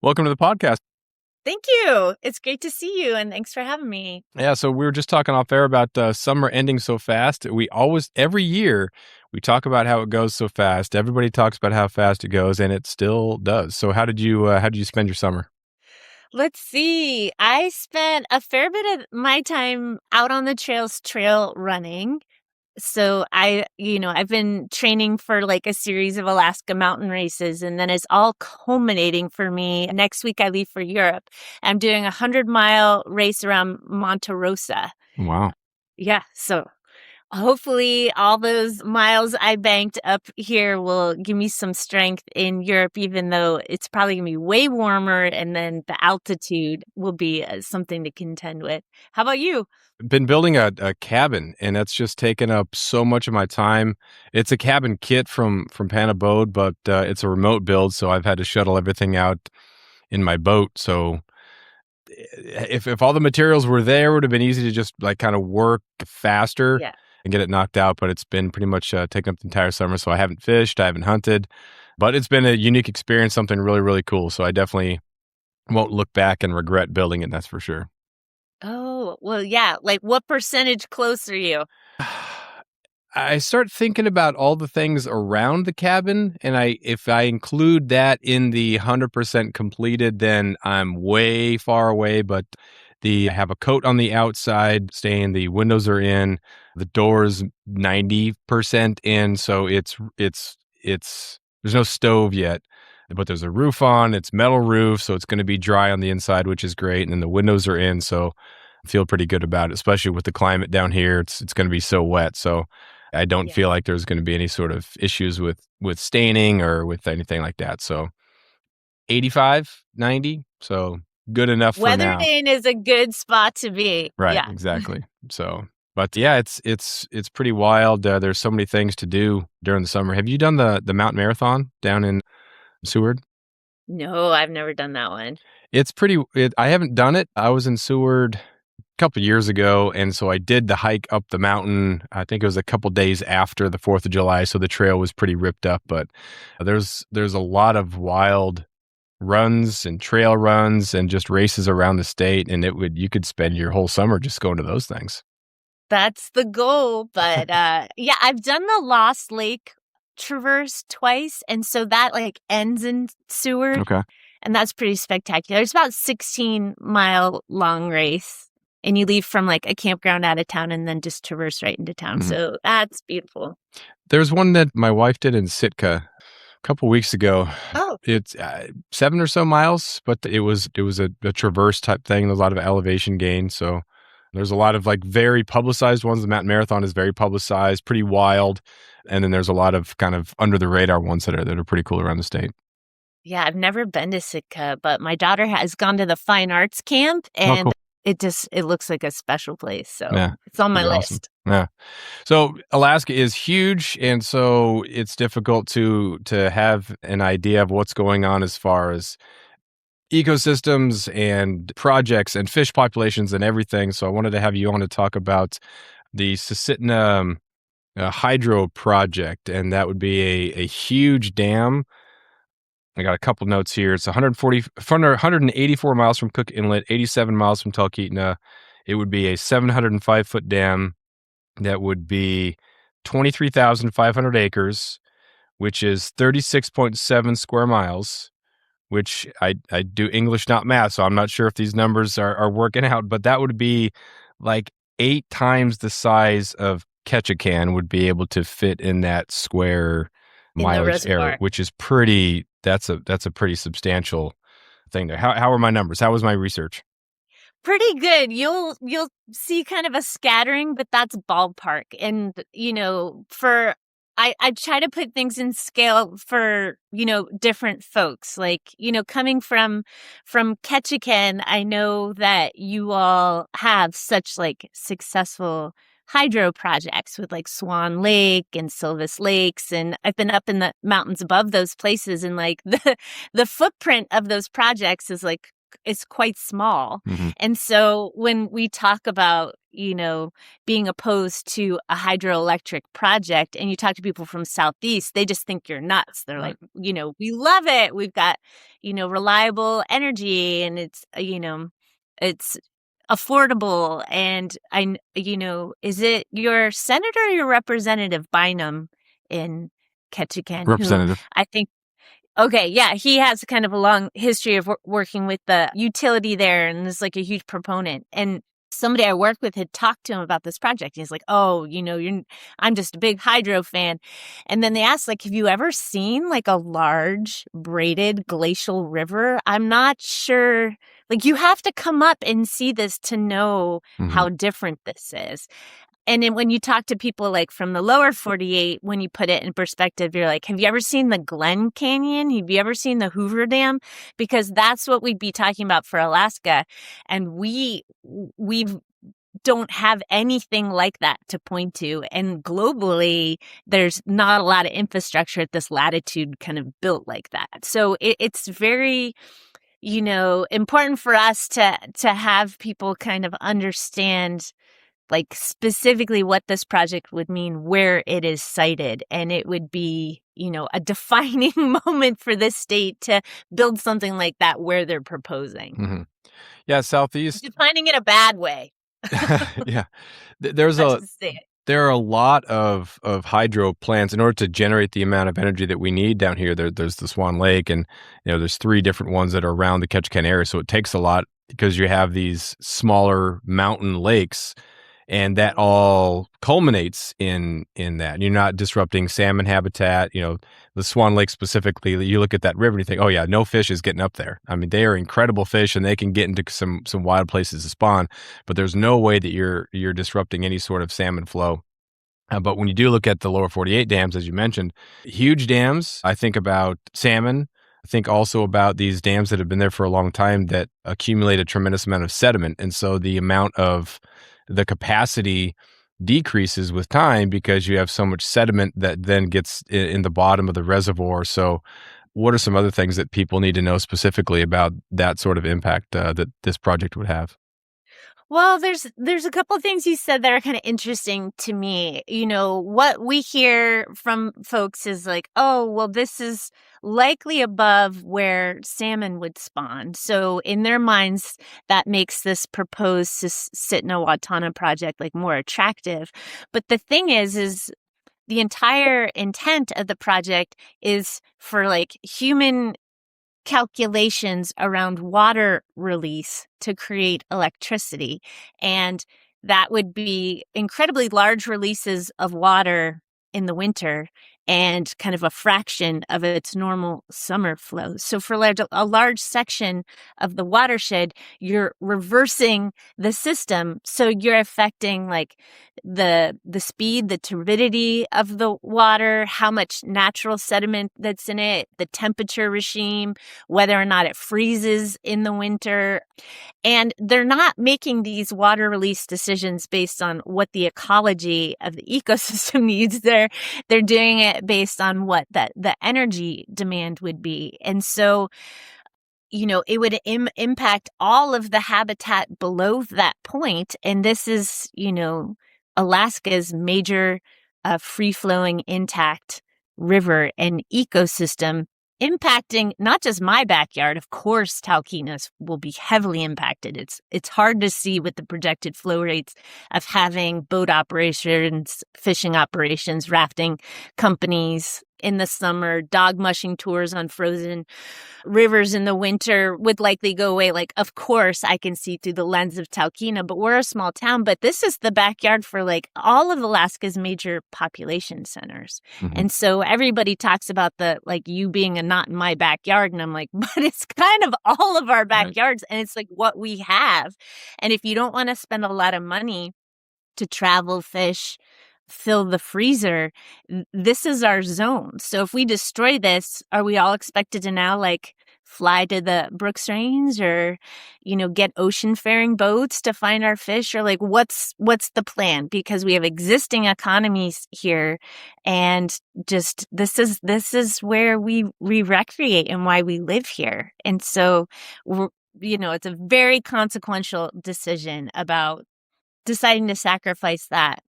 Welcome to the podcast. Thank you. It's great to see you, and thanks for having me. Yeah, so we were just talking off air about summer ending so fast. Every year, we talk about how it goes so fast. Everybody talks about how fast it goes, and it still does. So how did you spend your summer? Let's see. I spent a fair bit of my time out on the trail running. So I've been training for like a series of Alaska mountain races, and then it's all culminating for me. Next week, I leave for Europe. I'm doing a 100-mile race around Monte Rosa. Wow. Yeah. So hopefully all those miles I banked up here will give me some strength in Europe, even though it's probably going to be way warmer, and then the altitude will be something to contend with. How about you? Been building a cabin, and that's just taken up so much of my time. It's a cabin kit from Panabode, but it's a remote build, so I've had to shuttle everything out in my boat. So if all the materials were there, it would have been easy to just like kind of work faster. Yeah. And get it knocked out, but it's been pretty much taken up the entire summer, so I haven't fished, I haven't hunted, but it's been a unique experience, something really, really cool, so I definitely won't look back and regret building it, that's for sure. Oh, well, yeah. Like, what percentage close are you? I start thinking about all the things around the cabin, and if I include that in the 100% completed, then I'm way far away, but I have a coat on the outside staying, the windows are in, the door's 90% in, so it's there's no stove yet, but there's a roof on, it's metal roof, so it's going to be dry on the inside, which is great, and then the windows are in, so I feel pretty good about it, especially with the climate down here. It's going to be so wet, so I don't feel like there's going to be any sort of issues with staining or with anything like that. So 85, 90, so good enough for now. Weathervane is a good spot to be. Right, Yeah. exactly. So, but yeah, it's pretty wild. There's so many things to do during the summer. Have you done the mountain marathon down in Seward? No, I've never done that one. It's I haven't done it. I was in Seward a couple of years ago, and so I did the hike up the mountain. I think it was a couple days after the 4th of July, so the trail was pretty ripped up, but there's a lot of wild runs and trail runs and just races around the state, and you could spend your whole summer just going to those things. That's the goal, but yeah, I've done the Lost Lake Traverse twice, and so that like ends in Seward. Okay. And that's pretty spectacular. It's about 16-mile long race, and you leave from like a campground out of town and then just traverse right into town. Mm-hmm. So that's beautiful. There's one that my wife did in Sitka a couple weeks ago. Oh, it's 7 or so miles, but it was a traverse type thing. There's a lot of elevation gain. So there's a lot of like very publicized ones. The mountain marathon is very publicized, pretty wild. And then there's a lot of kind of under the radar ones that are pretty cool around the state. Yeah, I've never been to Sitka, but my daughter has gone to the fine arts camp, and it looks like a special place. So it's on my list. Awesome. Yeah. So Alaska is huge, and so it's difficult to have an idea of what's going on as far as ecosystems and projects and fish populations and everything. So I wanted to have you on to talk about the Susitna hydro project, and that would be a huge dam. I got a couple notes here. It's 184 miles from Cook Inlet, 87 miles from Talkeetna. It would be a 705-foot dam that would be 23,500 acres, which is 36.7 square miles, which I do English, not math, so I'm not sure if these numbers are working out, but that would be like 8 times the size of Ketchikan would be able to fit in that square mileage area, which is pretty. That's a pretty substantial thing there. How are my numbers? How was my research? Pretty good. You'll see kind of a scattering, but that's ballpark. And I try to put things in scale for different folks. Like coming from Ketchikan, I know that you all have such like successful hydro projects with like Swan Lake and Silvis Lakes, and I've been up in the mountains above those places, and like the footprint of those projects is like it's quite small. Mm-hmm. And so when we talk about being opposed to a hydroelectric project, and you talk to people from Southeast, they just think you're nuts. They're Right. like, we love it. We've got, reliable energy, and it's affordable. And is it your Senator or your Representative Bynum in Ketchikan, who Representative. I think, okay, yeah, he has kind of a long history of working with the utility there and is like a huge proponent. And somebody I work with had talked to him about this project. He's like, "Oh, I'm just a big hydro fan." And then they asked, like, "Have you ever seen like a large braided glacial river?" I'm not sure. Like, you have to come up and see this to know Mhm. how different this is. And then when you talk to people like from the lower 48, when you put it in perspective, you're like, have you ever seen the Glen Canyon? Have you ever seen the Hoover Dam? Because that's what we'd be talking about for Alaska. And we don't have anything like that to point to. And globally, there's not a lot of infrastructure at this latitude kind of built like that. So it's very, important for us to have people kind of understand like specifically what this project would mean, where it is sited. And it would be, a defining moment for this state to build something like that where they're proposing. Mhm. Yeah, Southeast. Defining in a bad way, Yeah. There's not a to say it. there are a lot of hydro plants in order to generate the amount of energy that we need down here. There's the Swan Lake, and there's 3 different ones that are around the Ketchikan area. So it takes a lot because you have these smaller mountain lakes, and that all culminates in that. You're not disrupting salmon habitat. The Swan Lake specifically. You look at that river and you think, oh yeah, no fish is getting up there. I mean, they are incredible fish, and they can get into some wild places to spawn, but there's no way that you're disrupting any sort of salmon flow. But when you do look at the lower 48 dams, as you mentioned, huge dams, I think about salmon. I think also about these dams that have been there for a long time that accumulate a tremendous amount of sediment. And so the amount of the capacity decreases with time because you have so much sediment that then gets in the bottom of the reservoir. So what are some other things that people need to know specifically about that sort of impact that this project would have? Well, there's a couple of things you said that are kind of interesting to me. What we hear from folks is like, oh, well, this is likely above where salmon would spawn. So in their minds, that makes this proposed Susitna Watana project like more attractive. But the thing is the entire intent of the project is for like human calculations around water release to create electricity. And that would be incredibly large releases of water in the winter and kind of a fraction of its normal summer flow. So for a large section of the watershed, you're reversing the system. So you're affecting like the speed, the turbidity of the water, how much natural sediment that's in it, the temperature regime, whether or not it freezes in the winter. And they're not making these water release decisions based on what the ecology of the ecosystem needs. They're doing it based on what the energy demand would be. And so, it would impact all of the habitat below that point. And this is, Alaska's major free-flowing intact river and ecosystem, impacting not just my backyard. Of course, Talkeetna's will be heavily impacted. It's hard to see with the projected flow rates of having boat operations, fishing operations, rafting companies in the summer, dog mushing tours on frozen rivers in the winter would likely go away. Like, of course, I can see through the lens of Talkeetna, but we're a small town. But this is the backyard for like all of Alaska's major population centers. Mhm. And so everybody talks about the like you being a not in my backyard. And I'm like, but it's kind of all of our Right. backyards. And it's like what we have. And if you don't want to spend a lot of money to travel, fish, fill the freezer, this is our zone. So if we destroy this, are we all expected to now like fly to the Brooks Range or, get ocean faring boats to find our fish? Or like what's the plan? Because we have existing economies here, and just this is where we recreate and why we live here. And so it's a very consequential decision about deciding to sacrifice that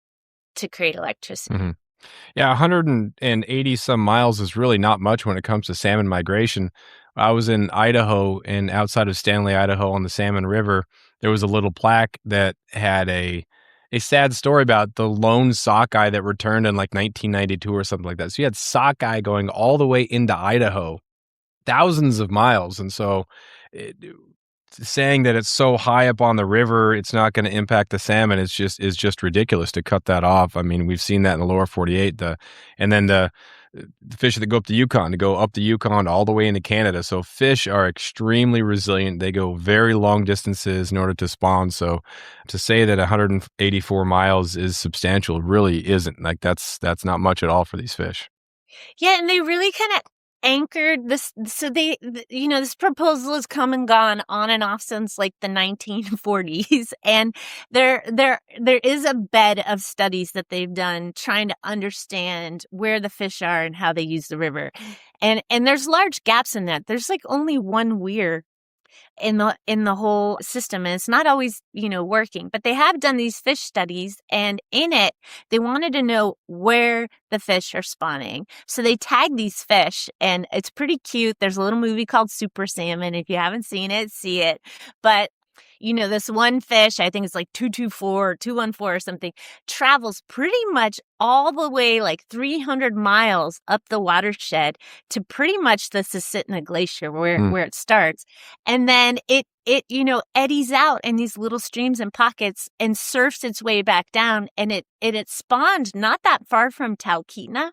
to create electricity. Mhm. Yeah, 180 some miles is really not much when it comes to salmon migration. I was in Idaho, and outside of Stanley, Idaho, on the Salmon River, there was a little plaque that had a sad story about the lone sockeye that returned in like 1992 or something like that. So you had sockeye going all the way into Idaho, thousands of miles, and so it, saying that it's so high up on the river, it's not going to impact the salmon is just ridiculous to cut that off. I mean, we've seen that in the lower 48, and then the fish that go up the Yukon, to go up the Yukon all the way into Canada. So fish are extremely resilient. They go very long distances in order to spawn. So to say that 184 miles is substantial really isn't. Like that's not much at all for these fish. Yeah, and they really kind of anchored this. So this proposal has come and gone on and off since like the 1940s, and there is a bed of studies that they've done trying to understand where the fish are and how they use the river, and there's large gaps in that. There's like only one weir in the whole system, and it's not always working, but they have done these fish studies, and in it they wanted to know where the fish are spawning, so they tag these fish, and it's pretty cute. There's a little movie called Super Salmon. If you haven't seen it, see it. But this one fish, I think it's like 224, 214 or something, travels pretty much all the way like 300 miles up the watershed to pretty much the Susitna Glacier where it starts. And then it eddies out in these little streams and pockets and surfs its way back down. And it spawned not that far from Talkeetna.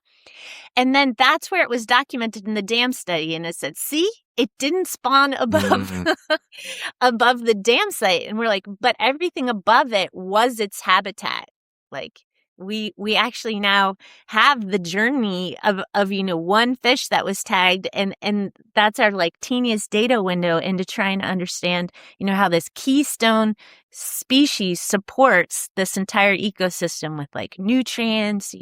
And then that's where it was documented in the dam study. And it said, see, it didn't spawn above above the dam site. And we're like, but everything above it was its habitat. Like we actually now have the journey of one fish that was tagged, and that's our like teeniest data window into trying to understand how this keystone species supports this entire ecosystem with like nutrients,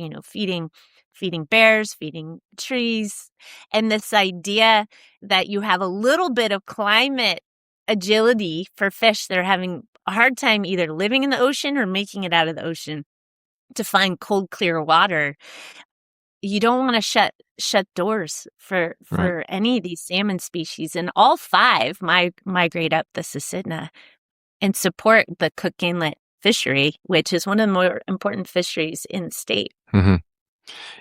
feeding bears, feeding trees, and this idea that you have a little bit of climate agility for fish that are having a hard time either living in the ocean or making it out of the ocean to find cold, clear water. You don't want to shut doors for Right. any of these salmon species, and all 5 migrate up the Susitna and support the Cook Inlet fishery, which is one of the more important fisheries in the state. Mm-hmm.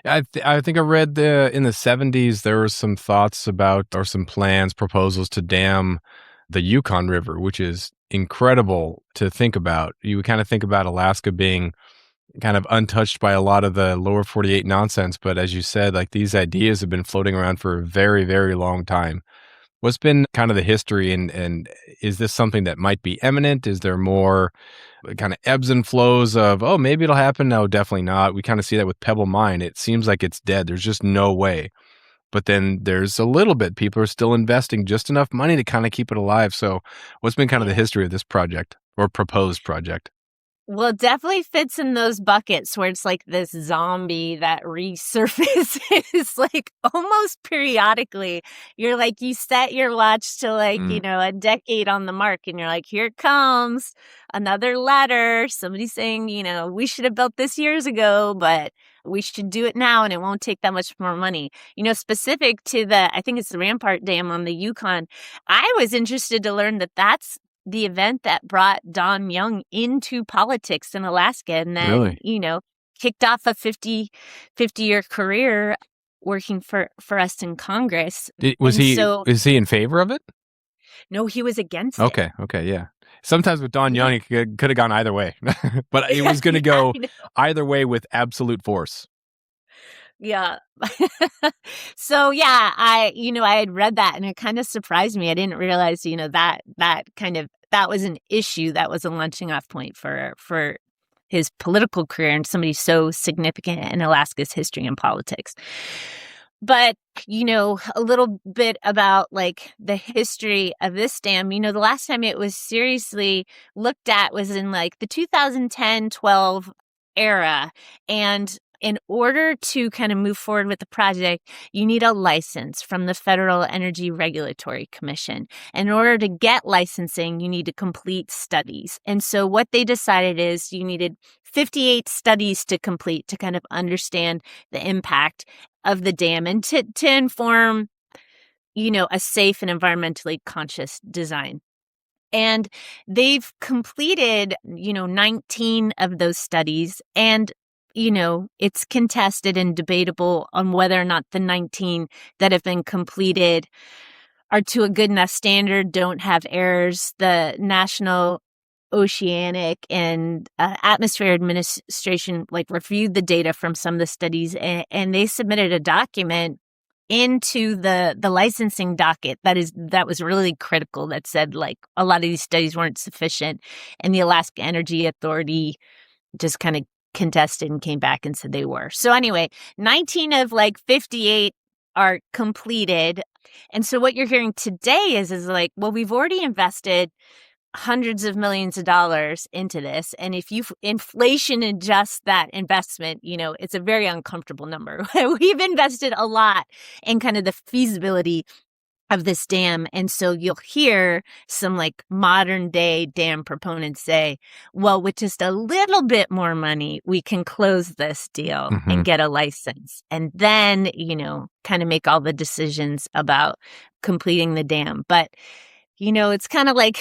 I think I read in the 70s there were some thoughts about, or some plans, proposals to dam the Yukon River, which is incredible to think about. You would kind of think about Alaska being kind of untouched by a lot of the lower 48 nonsense, but as you said, like these ideas have been floating around for a very, very long time. What's been kind of the history, and is this something that might be imminent? Is there more kind of ebbs and flows of, oh, maybe it'll happen? No, definitely not. We kind of see that with Pebble Mine. It seems like it's dead. There's just no way. But then there's a little bit. People are still investing just enough money to kind of keep it alive. So what's been kind of the history of this project, or proposed project? Well, it definitely fits in those buckets where it's like this zombie that resurfaces like almost periodically. You're like, you set your watch to like, a decade on the mark, and you're like, here it comes, another letter. Somebody saying, we should have built this years ago, but we should do it now, and it won't take that much more money. Specific to I think it's the Rampart Dam on the Yukon. I was interested to learn that that's the event that brought Don Young into politics in Alaska, and then, Really? Kicked off a 50-year career working for us in Congress. Is he in favor of it? No, he was against it. Okay, yeah. Sometimes with Don Young, it could have gone either way, but it was going to go either way with absolute force. Yeah. So yeah, I had read that, and it kind of surprised me. I didn't realize, that was an issue, that was a launching off point for his political career, and somebody so significant in Alaska's history and politics. But, a little bit about like the history of this dam. The last time it was seriously looked at was in like the 2010-12 era, and In order to kind of move forward with the project, you need a license from the Federal Energy Regulatory Commission. In order to get licensing, you need to complete studies. And so what they decided is you needed 58 studies to complete to kind of understand the impact of the dam and to inform, a safe and environmentally conscious design. And they've completed, 19 of those studies. And it's contested and debatable on whether or not the 19 that have been completed are to a good enough standard, don't have errors. The National Oceanic and Atmosphere Administration reviewed the data from some of the studies, and they submitted a document into the licensing docket that was really critical, that said a lot of these studies weren't sufficient, and the Alaska Energy Authority just kind of contested and came back and said they were. So anyway, 19 of 58 are completed. And so what you're hearing today is well, we've already invested hundreds of millions of dollars into this. And if you inflation adjust that investment, it's a very uncomfortable number. We've invested a lot in kind of the feasibility of this dam. And so you'll hear some modern day dam proponents say, well, with just a little bit more money, we can close this deal and get a license. And then, kind of make all the decisions about completing the dam. But, it's kind of like,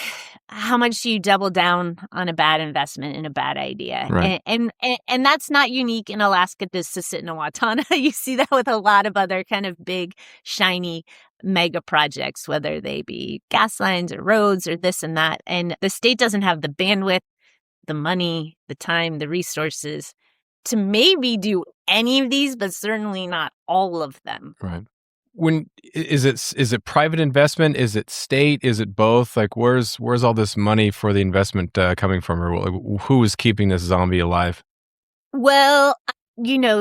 how much do you double down on a bad investment and a bad idea? Right. And that's not unique in Alaska to Susitna Watana. You see that with a lot of other kind of big, shiny mega projects, whether they be gas lines or roads or this and that. And the state doesn't have the bandwidth, the money, the time, the resources to maybe do any of these, but certainly not all of them. Right. When is it private investment? Is it state? Is it both? Where's all this money for the investment coming from, or who is keeping this zombie alive? Well,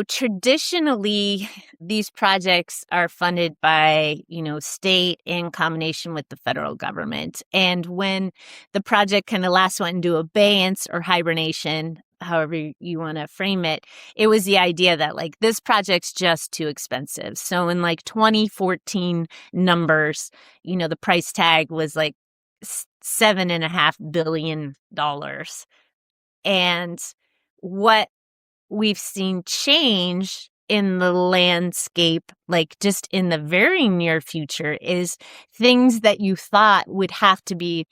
traditionally, these projects are funded by, state in combination with the federal government. And when the project kind of last went into abeyance or hibernation, however you want to frame it, it was the idea that this project's just too expensive. So in 2014 numbers, the price tag was $7.5 billion. And what we've seen change in the landscape, just in the very near future, is things that you thought would have to be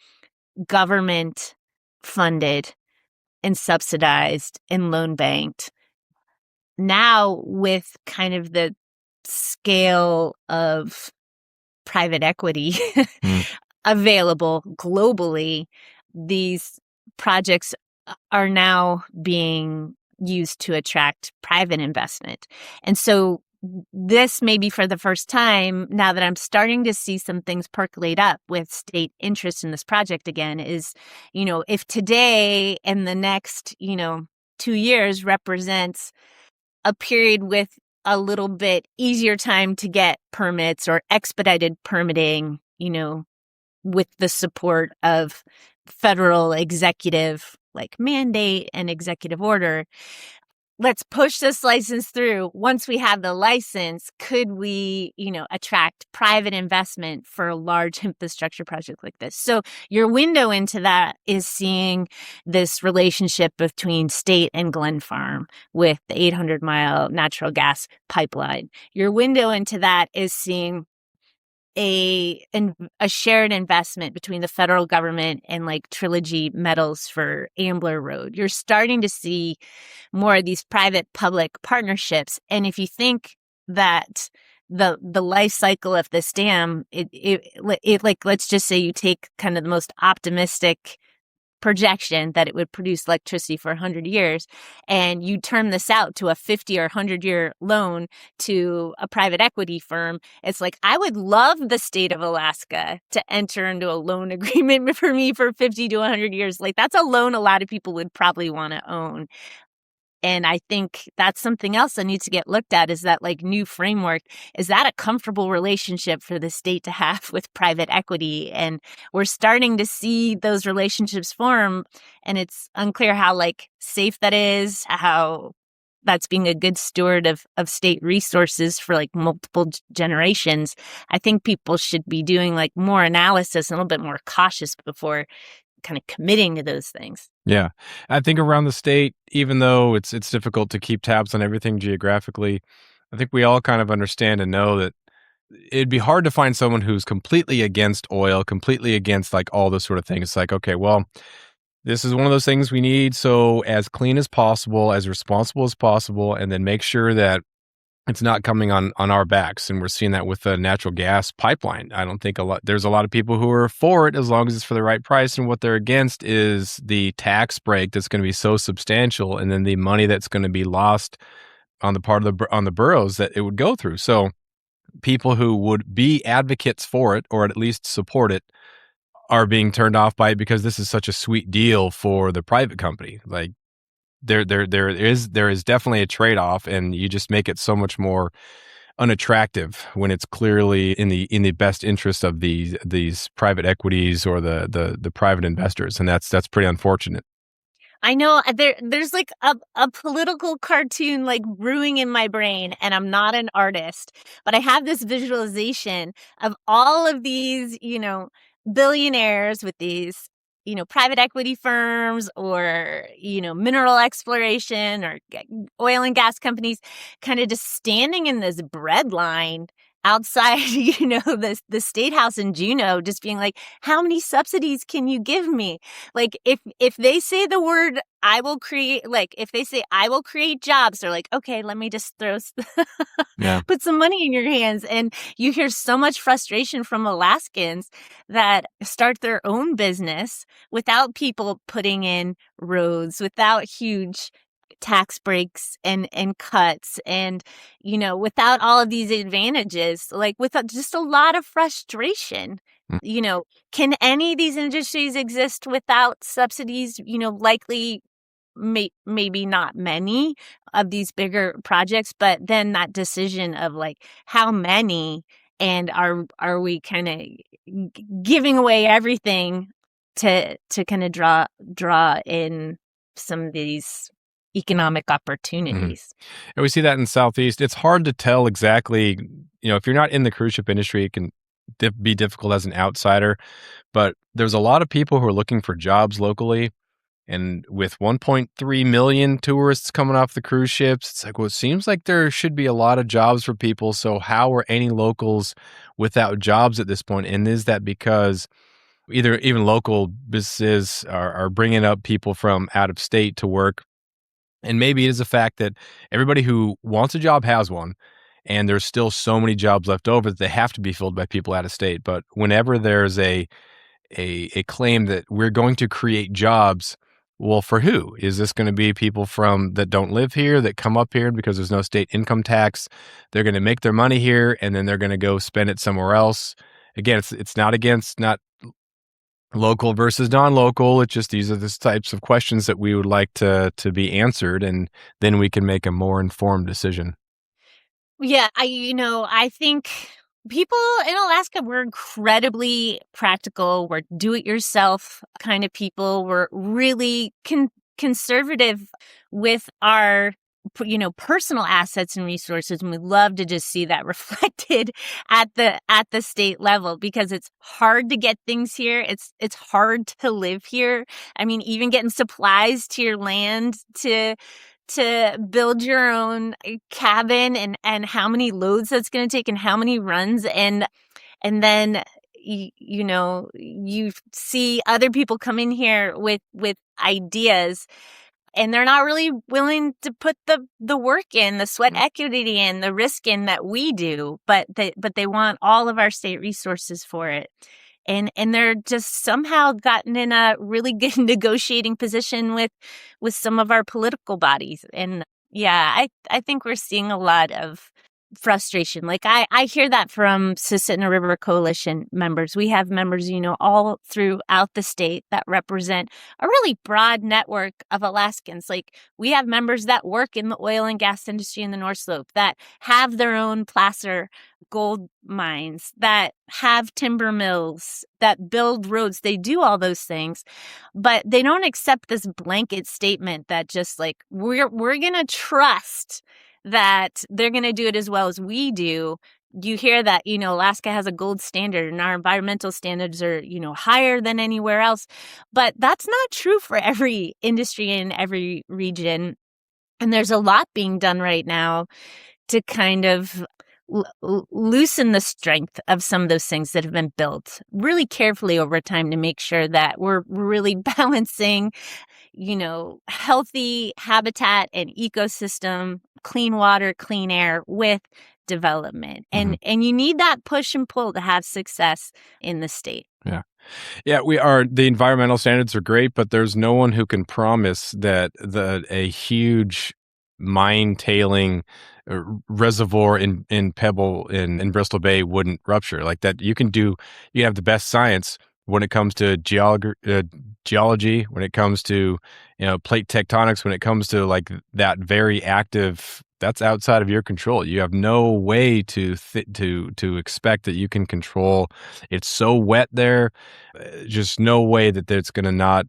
government funded and subsidized and loan banked. Now, with kind of the scale of private equity available globally, these projects are now being used to attract private investment. And so this may be for the first time, now that I'm starting to see some things percolate up with state interest in this project again, is, if today and the next, 2 years represents a period with a little bit easier time to get permits or expedited permitting, with the support of federal executive mandate and executive order, let's push this license through. Once we have the license, could we, attract private investment for a large infrastructure project like this? So your window into that is seeing this relationship between state and Glen Farm with the 800-mile natural gas pipeline. Your window into that is seeing a shared investment between the federal government and Trilogy Metals for Ambler Road. You're starting to see more of these private-public partnerships. And if you think that the life cycle of this dam, let's just say you take kind of the most optimistic projection that it would produce electricity for 100 years, and you term this out to a 50 or 100-year loan to a private equity firm, it's I would love the state of Alaska to enter into a loan agreement for me for 50 to 100 years. That's a loan a lot of people would probably want to own. And I think that's something else that needs to get looked at, is that new framework. Is that a comfortable relationship for the state to have with private equity? And we're starting to see those relationships form, and it's unclear how safe that is, how that's being a good steward of state resources for like multiple generations. I think people should be doing like more analysis and a little bit more cautious before kind of committing to those things. Yeah. I think around the state, even though it's difficult to keep tabs on everything geographically, I think we all kind of understand and know that it'd be hard to find someone who's completely against oil, completely against like all this sort of thing. It's like, okay, well, this is one of those things we need so as clean as possible, as responsible as possible, and then make sure that it's not coming on our backs. And we're seeing that with the natural gas pipeline. I don't think there's a lot of people who are for it as long as it's for the right price. And what they're against is the tax break that's going to be so substantial, and then the money that's going to be lost on the part of on the boroughs that it would go through. So people who would be advocates for it, or at least support it, are being turned off by it because this is such a sweet deal for the private company. Like there is definitely a trade-off, and you just make it so much more unattractive when it's clearly in the best interest of these private equities or the private investors, and that's pretty unfortunate. I know there's like a political cartoon like brewing in my brain, and I'm not an artist, but I have this visualization of all of these, billionaires with these, private equity firms or, mineral exploration or oil and gas companies kind of just standing in this bread line outside, the state house in Juneau, just being like, how many subsidies can you give me? Like, if they say the word, I will create, like, if they say, I will create jobs, they're like, okay, let me just Yeah. put some money in your hands. And you hear so much frustration from Alaskans that start their own business without people putting in roads, without huge tax breaks and cuts, and without all of these advantages, like with just a lot of frustration. Mm. Can any of these industries exist without subsidies? Likely maybe not many of these bigger projects, but then that decision of like how many, and are we kind of giving away everything to kind of draw in some of these economic opportunities. And we see that in Southeast. It's hard to tell exactly, if you're not in the cruise ship industry, it can be difficult as an outsider. But there's a lot of people who are looking for jobs locally. And with 1.3 million tourists coming off the cruise ships, it's like, well, it seems like there should be a lot of jobs for people. So how are any locals without jobs at this point? And is that because either even local businesses are bringing up people from out of state to work? And maybe it is a fact that everybody who wants a job has one, and there's still so many jobs left over that they have to be filled by people out of state. But whenever there's a claim that we're going to create jobs, well, for who? Is this going to be people from that don't live here that come up here because there's no state income tax? They're going to make their money here, and then they're going to go spend it somewhere else. Again, it's not against not local versus non-local. It's just these are the types of questions that we would like to be answered, and then we can make a more informed decision. Yeah, I think people in Alaska, we're incredibly practical. We're do-it-yourself kind of people. We're really conservative with our personal assets and resources, and we love to just see that reflected at the state level, because it's hard to get things here. It's hard to live here. I mean, even getting supplies to your land to build your own cabin, and how many loads that's going to take and how many runs, and then you see other people come in here with ideas, and they're not really willing to put the work in, the sweat equity in, the risk in that we do, but they want all of our state resources for it. And they're just somehow gotten in a really good negotiating position with some of our political bodies. And yeah, I think we're seeing a lot of frustration. Like I hear that from Susitna River Coalition members. We have members, all throughout the state that represent a really broad network of Alaskans. Like we have members that work in the oil and gas industry in the North Slope, that have their own placer gold mines, that have timber mills, that build roads. They do all those things, but they don't accept this blanket statement that just like we're going to trust that they're going to do it as well as we do. You hear that, Alaska has a gold standard and our environmental standards are, higher than anywhere else. But that's not true for every industry in every region. And there's a lot being done right now to kind of loosen the strength of some of those things that have been built really carefully over time to make sure that we're really balancing healthy habitat and ecosystem, clean water, clean air with development. And you need that push and pull to have success in the state. Yeah. Yeah, the environmental standards are great, but there's no one who can promise that a huge mine tailing reservoir in Pebble in Bristol Bay wouldn't rupture. Like that, you have the best science when it comes to geology, when it comes to plate tectonics, when it comes to like that very active, that's outside of your control. You have no way to expect that you can control. It's so wet there, just no way that it's going to not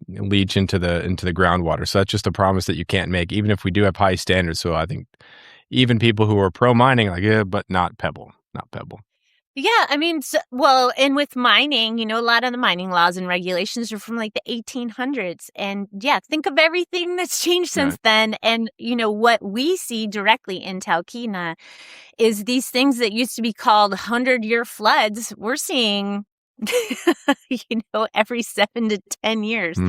leach into the groundwater. So that's just a promise that you can't make, even if we do have high standards. So I think even people who are pro mining, like, yeah, but not Pebble. Yeah, I mean, and with mining, a lot of the mining laws and regulations are from like the 1800s. And yeah, think of everything that's changed since then. And, what we see directly in Talkeetna is these things that used to be called 100-year floods. We're seeing, every 7 to 10 years.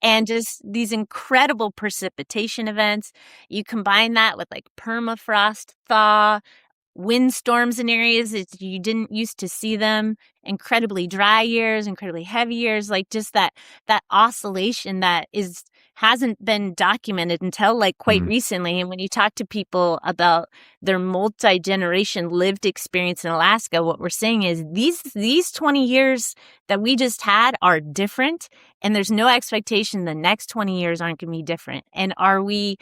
And just these incredible precipitation events. You combine that with like permafrost thaw, windstorms in areas that you didn't used to see them, incredibly dry years, incredibly heavy years, like just that oscillation that hasn't been documented until like quite recently. And when you talk to people about their multi-generation lived experience in Alaska, what we're saying is these 20 years that we just had are different, and there's no expectation the next 20 years aren't going to be different. And are we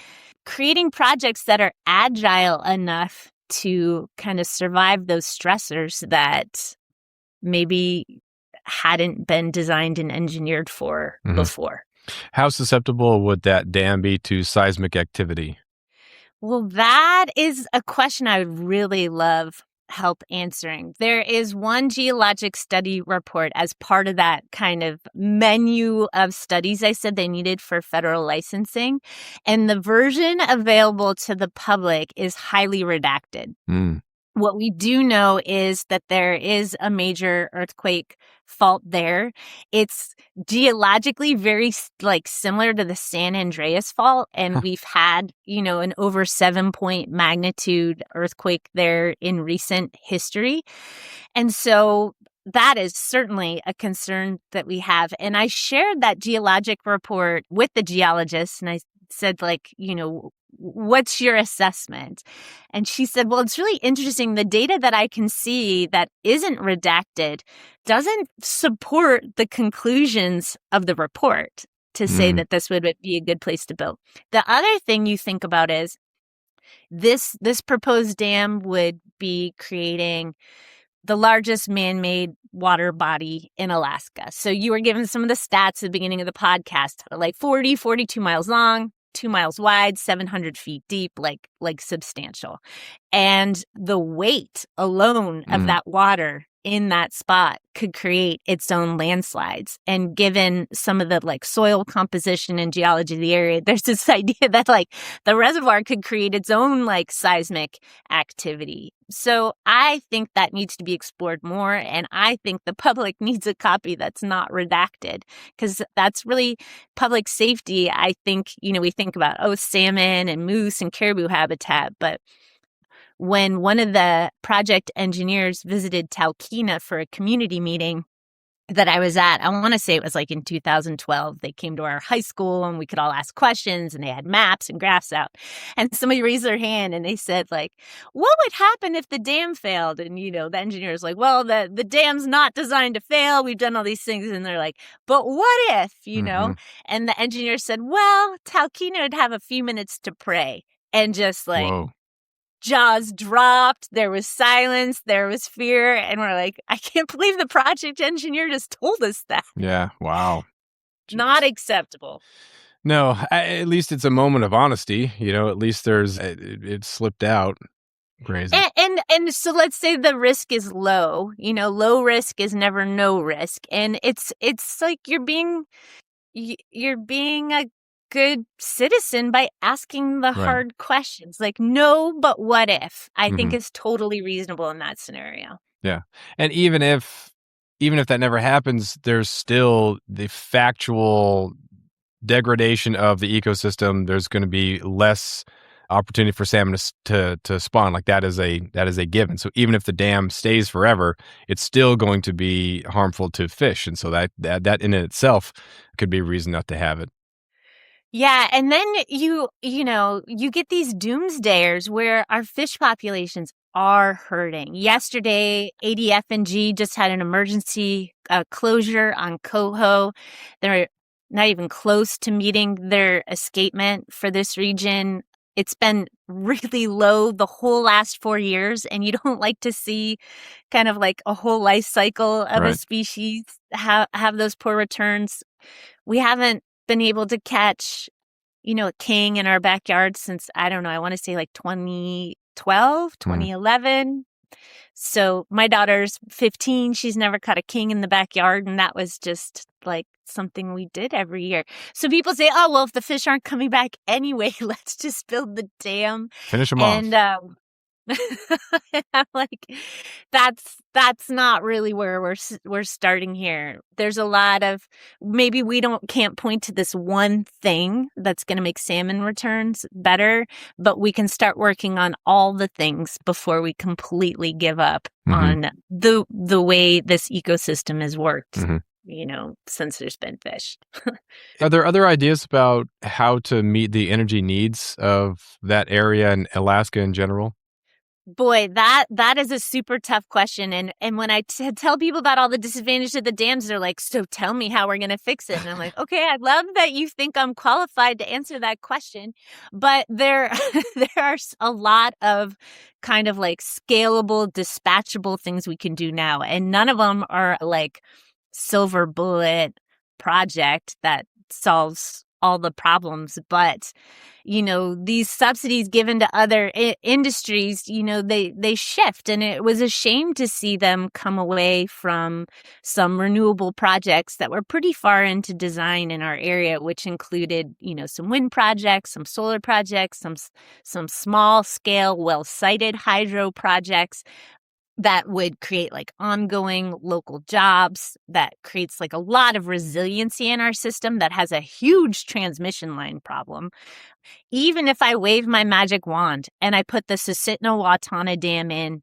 creating projects that are agile enough to kind of survive those stressors that maybe hadn't been designed and engineered for before? How susceptible would that dam be to seismic activity? Well, that is a question I would really love help answering. There is one geologic study report as part of that kind of menu of studies I said they needed for federal licensing. And the version available to the public is highly redacted. What we do know is that there is a major earthquake fault there. It's geologically very similar to the San Andreas fault. And we've had, an over 7-point magnitude earthquake there in recent history. And so that is certainly a concern that we have. And I shared that geologic report with the geologists, and I said, what's your assessment? And she said, well, it's really interesting. The data that I can see that isn't redacted doesn't support the conclusions of the report to say that this would be a good place to build. The other thing you think about is this proposed dam would be creating the largest man-made water body in Alaska. So you were given some of the stats at the beginning of the podcast, like 42 miles long, 2 miles wide, 700 feet deep, like substantial. And the weight alone of that water in that spot could create its own landslides. And given some of the soil composition and geology of the area, there's this idea that the reservoir could create its own seismic activity. So I think that needs to be explored more. And I think the public needs a copy that's not redacted, because that's really public safety. I think, we think about, salmon and moose and caribou habitat, but when one of the project engineers visited Talkeetna for a community meeting, that I was at, I want to say it was like in 2012, they came to our high school and we could all ask questions and they had maps and graphs out. And somebody raised their hand and they said like, what would happen if the dam failed? And, the engineer's like, well, the dam's not designed to fail. We've done all these things. And they're like, but what if, Mm-hmm. And the engineer said, well, Talkeetna would have a few minutes to pray. And just like, Whoa. jaws dropped, there was silence, there was fear, and we're like, I can't believe the project engineer just told us that. Yeah. Wow. Jeez. Not acceptable. No, at least it's a moment of honesty. At least it slipped out. Crazy. And so let's say the risk is low. Low risk is never no risk, and it's like you're being a good citizen by asking the hard questions. Like, no, but what if? I think is totally reasonable in that scenario. Yeah. And even if that never happens, there's still the factual degradation of the ecosystem. There's going to be less opportunity for salmon to spawn. Like that is a given. So even if the dam stays forever, it's still going to be harmful to fish. And so that in itself could be a reason not to have it. Yeah, and then you get these doomsdayers where our fish populations are hurting. Yesterday, ADF&G just had an emergency closure on coho. They're not even close to meeting their escapement for this region. It's been really low the whole last 4 years, and you don't like to see kind of like a whole life cycle of a species have those poor returns. We haven't been able to catch, a king in our backyard since, I don't know, I want to say like 2012, 2011. So my daughter's 15. She's never caught a king in the backyard. And that was just like something we did every year. So people say, oh, well, if the fish aren't coming back anyway, let's just build the dam. Finish them off. And I'm like, that's not really where we're starting here. There's a lot of, maybe we can't point to this one thing that's going to make salmon returns better, but we can start working on all the things before we completely give up on the way this ecosystem has worked. Since there's been fish. Are there other ideas about how to meet the energy needs of that area and Alaska in general? Boy, that is a super tough question. And when I tell people about all the disadvantages of the dams, they're like, so tell me how we're going to fix it. And I'm like, okay, I love that you think I'm qualified to answer that question. But there are a lot of kind of like scalable, dispatchable things we can do now. And none of them are like silver bullet project that solves all the problems. But, these subsidies given to other industries, they shift. And it was a shame to see them come away from some renewable projects that were pretty far into design in our area, which included, some wind projects, some solar projects, some small scale, well-sited hydro projects that would create like ongoing local jobs, that creates like a lot of resiliency in our system that has a huge transmission line problem. Even if I wave my magic wand and I put the Susitna Watana Dam in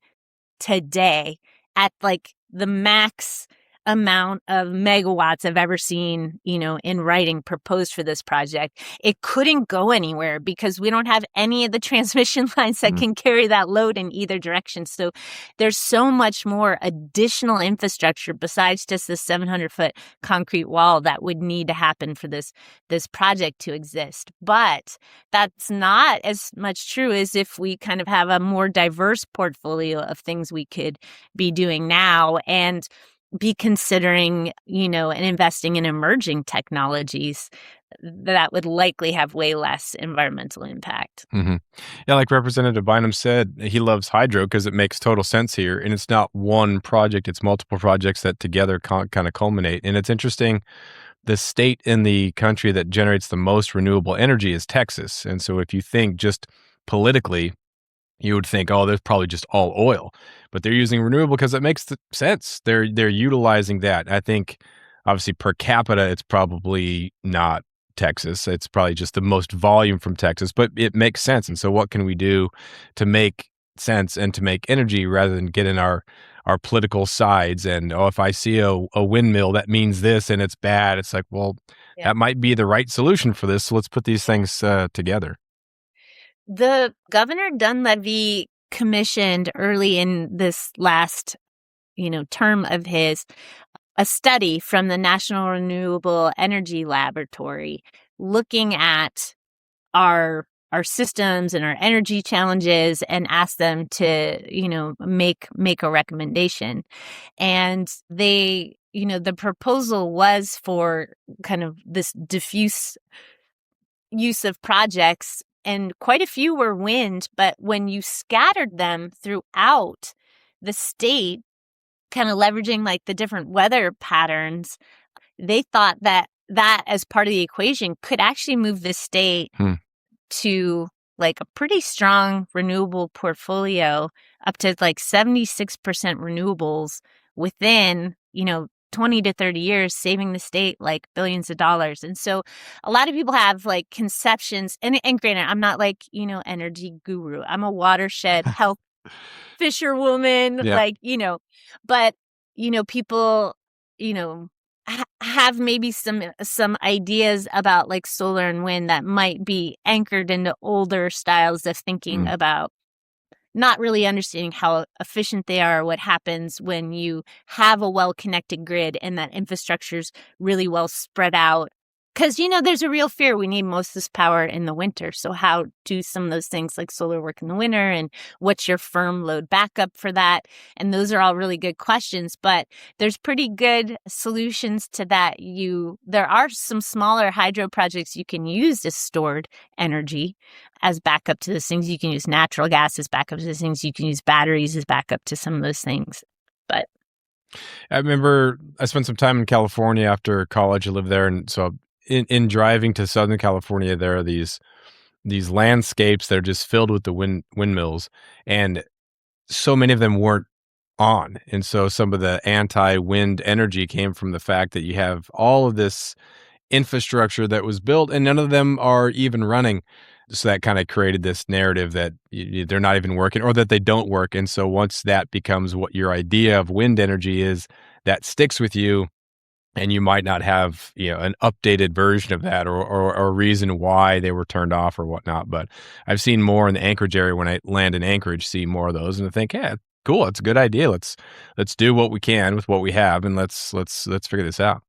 today at like the max amount of megawatts I've ever seen, in writing proposed for this project, it couldn't go anywhere because we don't have any of the transmission lines that can carry that load in either direction. So there's so much more additional infrastructure besides just the 700-foot concrete wall that would need to happen for this project to exist. But that's not as much true as if we kind of have a more diverse portfolio of things we could be doing now and be considering, and investing in emerging technologies that would likely have way less environmental impact. Yeah, like Representative Bynum said, he loves hydro because it makes total sense here. And it's not one project, it's multiple projects that together kind of culminate. And it's interesting, the state in the country that generates the most renewable energy is Texas. And so if you think just politically, you would think, oh, there's probably just all oil, but they're using renewable because it makes sense. They're utilizing that. I think, obviously, per capita, it's probably not Texas. It's probably just the most volume from Texas, but it makes sense. And so, what can we do to make sense and to make energy rather than get in our our political sides. And if I see a windmill that means this and it's bad, it's like, well, Yeah. that might be the right solution for this. So let's put these things together. The Governor Dunleavy commissioned early in this last, term of his, a study from the National Renewable Energy Laboratory looking at our systems and our energy challenges and asked them to, make a recommendation. And they, the proposal was for kind of this diffuse use of projects, and quite a few were wind, but when you scattered them throughout the state, kind of leveraging like the different weather patterns, they thought that as part of the equation could actually move the state to like a pretty strong renewable portfolio, up to like 76% renewables within, 20 to 30 years, saving the state like billions of dollars. And so a lot of people have like conceptions, and granted, I'm not like, energy guru. I'm a watershed health fisherwoman, Yeah. but, people, have maybe some ideas about like solar and wind that might be anchored into older styles of thinking about not really understanding how efficient they are, what happens when you have a well-connected grid and that infrastructure's really well spread out. Because, there's a real fear we need most of this power in the winter. So how do some of those things like solar work in the winter, and what's your firm load backup for that? And those are all really good questions, but there's pretty good solutions to that. There are some smaller hydro projects you can use as stored energy as backup to those things. You can use natural gas as backup to those things. You can use batteries as backup to some of those things. But I remember I spent some time in California after college. I lived there, and so in driving to Southern California, there are these landscapes that are just filled with the windmills, and so many of them weren't on. And so some of the anti-wind energy came from the fact that you have all of this infrastructure that was built and none of them are even running. So that kind of created this narrative that they're not even working, or that they don't work. And so once that becomes what your idea of wind energy is, that sticks with you. And you might not have, an updated version of that, or a reason why they were turned off or whatnot. But I've seen more in the Anchorage area when I land in Anchorage, see more of those, and I think, yeah, cool, it's a good idea. Let's do what we can with what we have, and let's figure this out.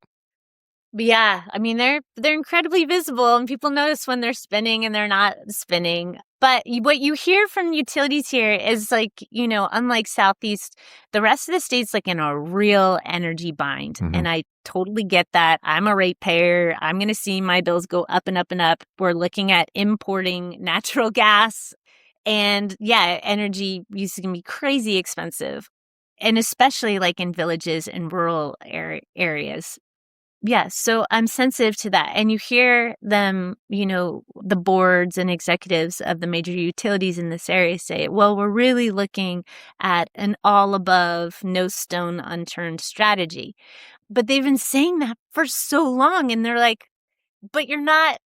But yeah, I mean, they're incredibly visible, and people notice when they're spinning and they're not spinning. But what you hear from utilities here is like, unlike Southeast, the rest of the state's like in a real energy bind. Mm-hmm. And I totally get that. I'm a ratepayer. I'm going to see my bills go up and up and up. We're looking at importing natural gas. And yeah, energy use is going to be crazy expensive. And especially like in villages and rural areas. Yeah, so I'm sensitive to that. And you hear them, the boards and executives of the major utilities in this area say, well, we're really looking at an all above, no stone unturned strategy. But they've been saying that for so long. And they're like, but you're not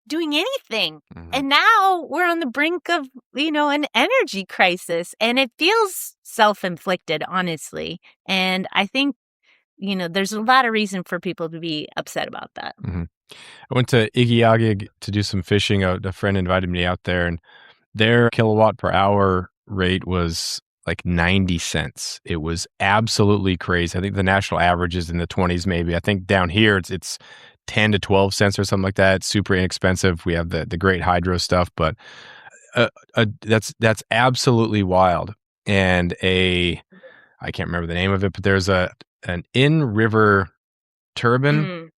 doing anything. Mm-hmm. And now we're on the brink of, an energy crisis. And it feels self-inflicted, honestly. And I think there's a lot of reason for people to be upset about that. Mm-hmm. I went to Igiagi to do some fishing. A friend invited me out there, and their kilowatt per hour rate was like 90 cents. It was absolutely crazy. I think the national average is in the 20s, maybe. I think down here it's 10 to 12 cents or something like that. It's super inexpensive. We have the great hydro stuff, but that's absolutely wild. And I can't remember the name of it, but there's an in-river turbine,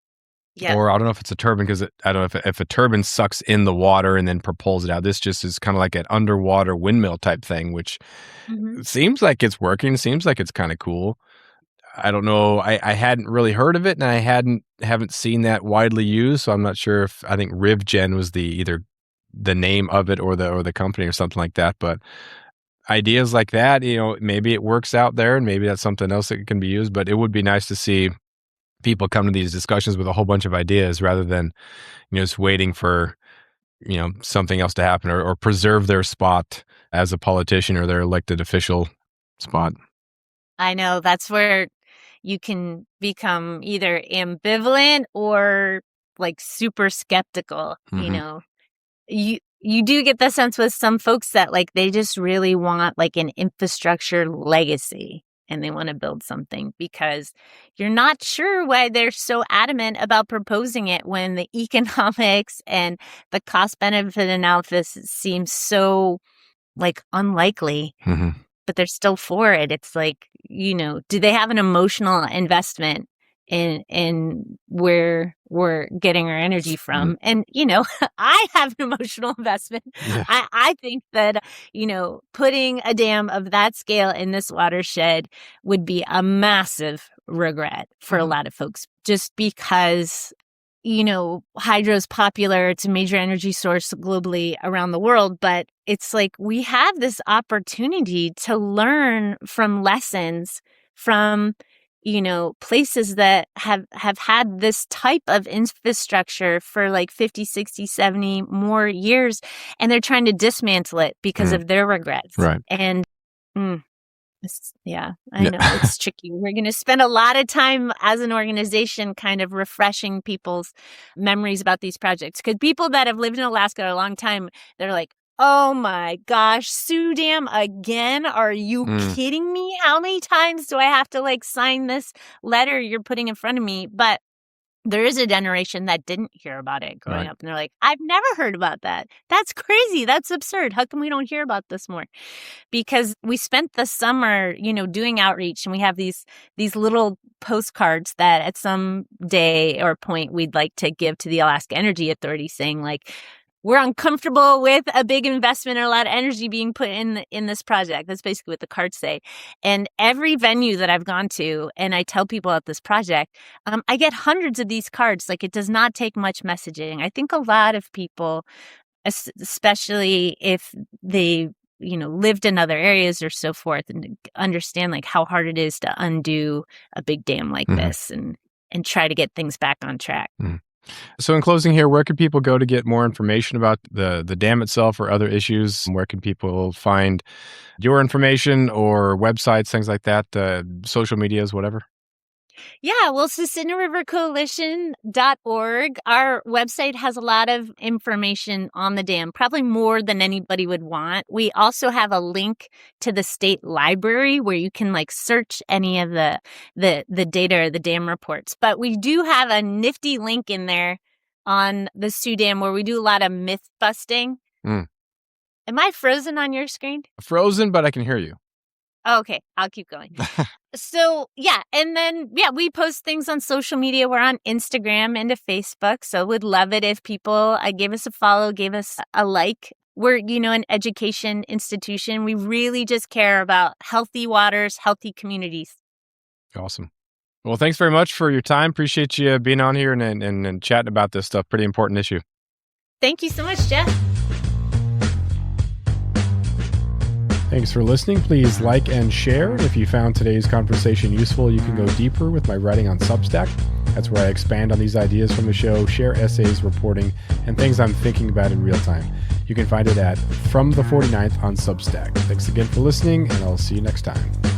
yeah. Or I don't know if it's a turbine because I don't know if a turbine sucks in the water and then propels it out. This just is kind of like an underwater windmill type thing, which seems like it's working. Seems like it's kind of cool. I don't know. I hadn't really heard of it, and I haven't seen that widely used. So I'm not sure if I think RivGen was either the name of it or the company or something like that, but. Ideas like that, maybe it works out there and maybe that's something else that can be used, but it would be nice to see people come to these discussions with a whole bunch of ideas rather than, just waiting for, something else to happen or preserve their spot as a politician or their elected official spot. I know that's where you can become either ambivalent or like super skeptical, You do get the sense with some folks that like they just really want like an infrastructure legacy and they want to build something because you're not sure why they're so adamant about proposing it when the economics and the cost benefit analysis seems so like unlikely. But they're still for it. It's like, do they have an emotional investment in where we're getting our energy from? And, I have an emotional investment. Yeah. I think that, putting a dam of that scale in this watershed would be a massive regret for a lot of folks just because hydro is popular. It's a major energy source globally around the world, but it's like we have this opportunity to learn from lessons from, places that have had this type of infrastructure for like 50, 60, 70 more years, and they're trying to dismantle it because of their regrets. Right. And I know it's tricky. We're going to spend a lot of time as an organization kind of refreshing people's memories about these projects because people that have lived in Alaska a long time, they're like, oh my gosh, Sioux Dam again? Are you kidding me? How many times do I have to like sign this letter you're putting in front of me? But there is a generation that didn't hear about it growing up. And they're like, I've never heard about that. That's crazy. That's absurd. How come we don't hear about this more? Because we spent the summer, doing outreach, and we have these little postcards that at some day or point we'd like to give to the Alaska Energy Authority saying like, we're uncomfortable with a big investment and a lot of energy being put in this project. That's basically what the cards say. And every venue that I've gone to, and I tell people about this project, I get hundreds of these cards. Like, it does not take much messaging. I think a lot of people, especially if they lived in other areas or so forth, and understand like how hard it is to undo a big dam like this and try to get things back on track. So in closing here, where can people go to get more information about the dam itself or other issues? Where can people find your information or websites, things like that, social medias, whatever? Yeah, well, SusitnaRiverCoalition.org. Our website has a lot of information on the dam, probably more than anybody would want. We also have a link to the state library where you can like search any of the data or the dam reports. But we do have a nifty link in there on the Sioux Dam where we do a lot of myth busting. Am I frozen on your screen? Frozen, but I can hear you. Okay, I'll keep going. So, and then, we post things on social media. We're on Instagram and Facebook, so would love it if people gave us a follow, gave us a like. We're, an education institution. We really just care about healthy waters, healthy communities. Awesome. Well, thanks very much for your time. Appreciate you being on here and chatting about this stuff. Pretty important issue. Thank you so much, Jeff. Thanks for listening. Please like and share. If you found today's conversation useful, you can go deeper with my writing on Substack. That's where I expand on these ideas from the show, share essays, reporting, and things I'm thinking about in real time. You can find it at From the 49th on Substack. Thanks again for listening, and I'll see you next time.